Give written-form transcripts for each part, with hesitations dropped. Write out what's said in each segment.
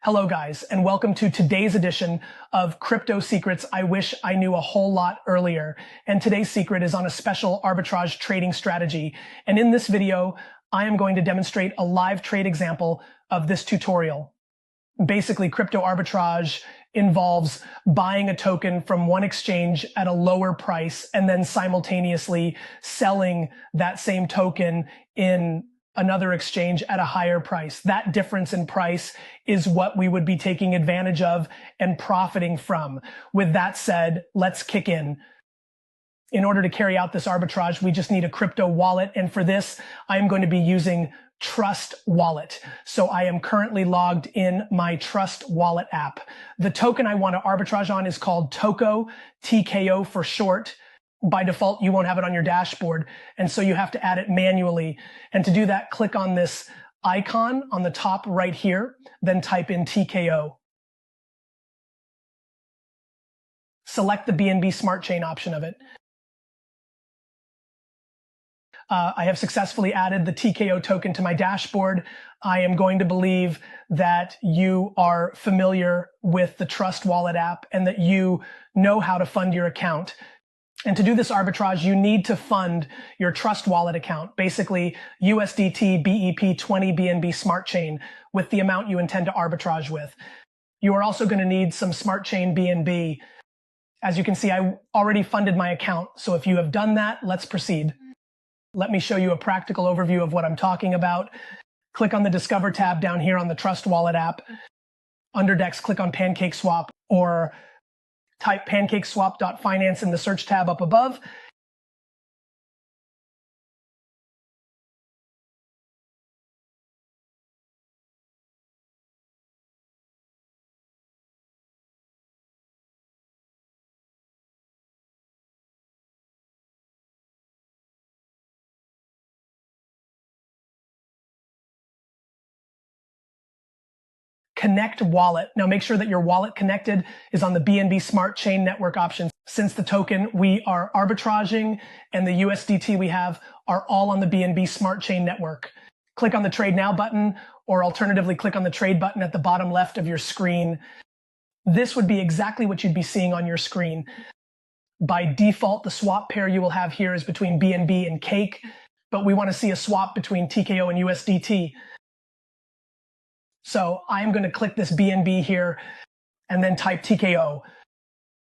Hello guys, and welcome to today's edition of Crypto Secrets I Wish I Knew a Whole Lot Earlier. And today's secret is on a special arbitrage trading strategy. And in this video, I am going to demonstrate a live trade example of this tutorial. Basically, crypto arbitrage involves buying a token from one exchange at a lower price and then simultaneously selling that same token in another exchange at a higher price. That difference in price is what we would be taking advantage of and profiting from. With that said, let's kick in. In order to carry out this arbitrage, we just need a crypto wallet. And for this, I am going to be using Trust Wallet. So I am currently logged in my Trust Wallet app. The token I want to arbitrage on is called TOKO, TKO for short. By default, you won't have it on your dashboard, and so you have to add it manually. And to do that, click on this icon on the top right here, then type in TKO. Select the BNB Smart Chain option of it. I have successfully added the TKO token to my dashboard. I am going to believe that you are familiar with the Trust Wallet app and that you know how to fund your account. And to do this arbitrage, you need to fund your Trust Wallet account, basically USDT BEP20 BNB Smart Chain, with the amount you intend to arbitrage with. You are also going to need some Smart Chain BNB. As you can see, I already funded my account, so if you have done that, let's proceed. Let me show you a practical overview of what I'm talking about. Click on the Discover tab down here on the Trust Wallet app. Under DEX, click on PancakeSwap, or type pancakeswap.finance in the search tab up above. Connect wallet. Now make sure that your wallet connected is on the BNB Smart Chain Network option. Since the token we are arbitraging and the USDT we have are all on the BNB Smart Chain Network. Click on the Trade Now button, or alternatively click on the Trade button at the bottom left of your screen. This would be exactly what you'd be seeing on your screen. By default, the swap pair you will have here is between BNB and Cake, but we want to see a swap between TKO and USDT. So I'm going to click this BNB here and then type TKO,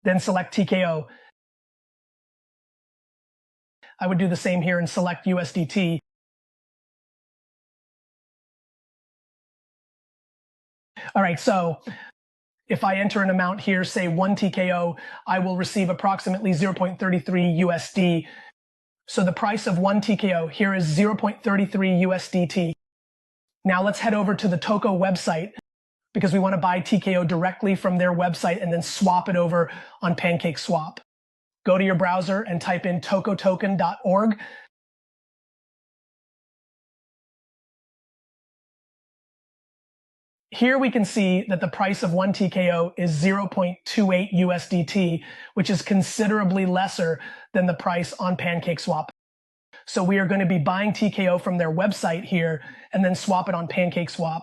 then select TKO. I would do the same here and select USDT. All right, so if I enter an amount here, say 1 TKO, I will receive approximately 0.33 USD. So the price of 1 TKO here is 0.33 USDT. Now let's head over to the TOKO website because we want to buy TKO directly from their website and then swap it over on PancakeSwap. Go to your browser and type in tokotoken.org. Here we can see that the price of 1 TKO is 0.28 USDT, which is considerably lesser than the price on PancakeSwap. So we are going to be buying TKO from their website here and then swap it on PancakeSwap.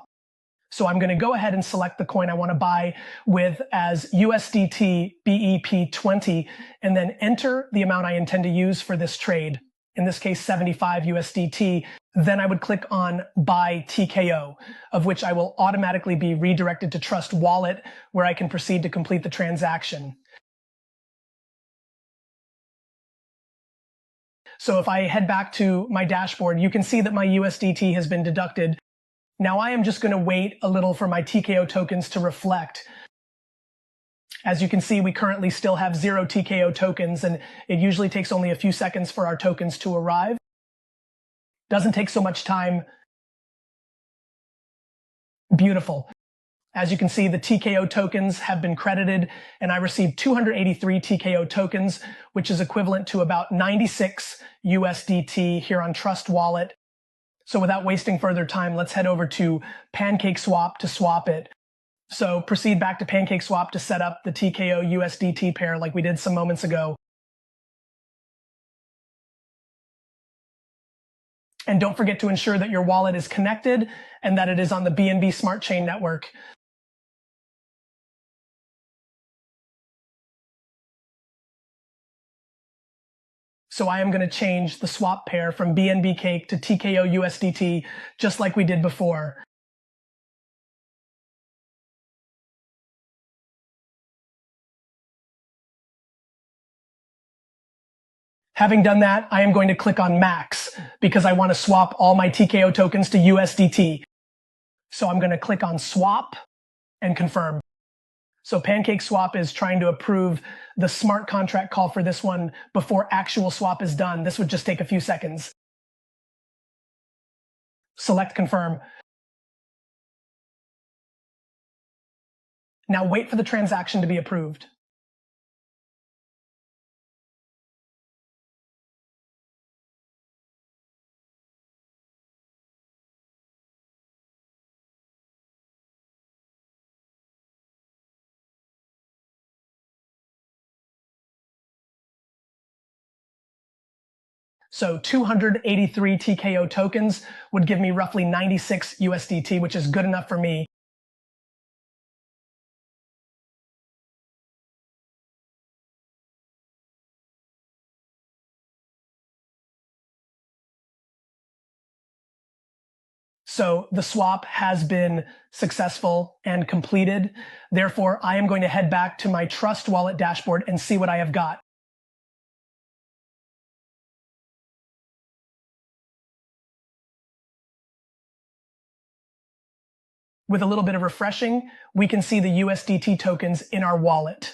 So I'm going to go ahead and select the coin I want to buy with as USDT BEP20 and then enter the amount I intend to use for this trade. In this case, 75 USDT. Then I would click on Buy TKO, of which I will automatically be redirected to Trust Wallet, where I can proceed to complete the transaction. So if I head back to my dashboard, you can see that my USDT has been deducted. Now I am just going to wait a little for my TKO tokens to reflect. As you can see, we currently still have 0 TKO tokens, and it usually takes only a few seconds for our tokens to arrive. Doesn't take so much time. Beautiful. As you can see, the TKO tokens have been credited, and I received 283 TKO tokens, which is equivalent to about 96 USDT here on Trust Wallet. So without wasting further time, let's head over to PancakeSwap to swap it. So proceed back to PancakeSwap to set up the TKO USDT pair like we did some moments ago. And don't forget to ensure that your wallet is connected and that it is on the BNB Smart Chain Network. So I am going to change the swap pair from BNB Cake to TKO USDT, just like we did before. Having done that, I am going to click on Max because I want to swap all my TKO tokens to USDT. So I'm going to click on Swap and confirm. So PancakeSwap is trying to approve the smart contract call for this one before actual swap is done. This would just take a few seconds. Select confirm. Now wait for the transaction to be approved. So 283 TKO tokens would give me roughly 96 USDT, which is good enough for me. So the swap has been successful and completed. Therefore, I am going to head back to my Trust Wallet dashboard and see what I have got. With a little bit of refreshing, we can see the USDT tokens in our wallet.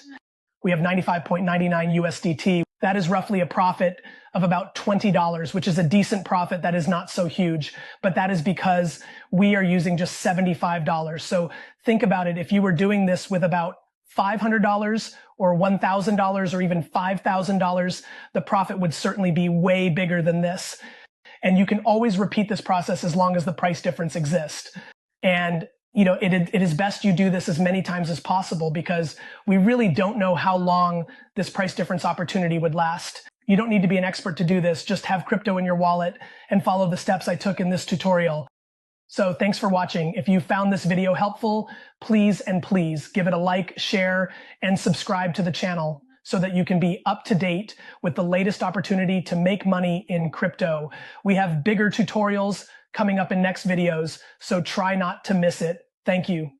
We have 95.99 USDT. That is roughly a profit of about $20, which is a decent profit. That is not so huge, but that is because we are using just $75. So think about it. If you were doing this with about $500 or $1,000 or even $5,000, the profit would certainly be way bigger than this. And you can always repeat this process as long as the price difference exists. And it is best you do this as many times as possible because we really don't know how long this price difference opportunity would last. You don't need to be an expert to do this. Just have crypto in your wallet and follow the steps I took in this tutorial. So thanks for watching. If you found this video helpful, please give it a like, share, and subscribe to the channel so that you can be up to date with the latest opportunity to make money in crypto. We have bigger tutorials coming up in next videos, so try not to miss it. Thank you.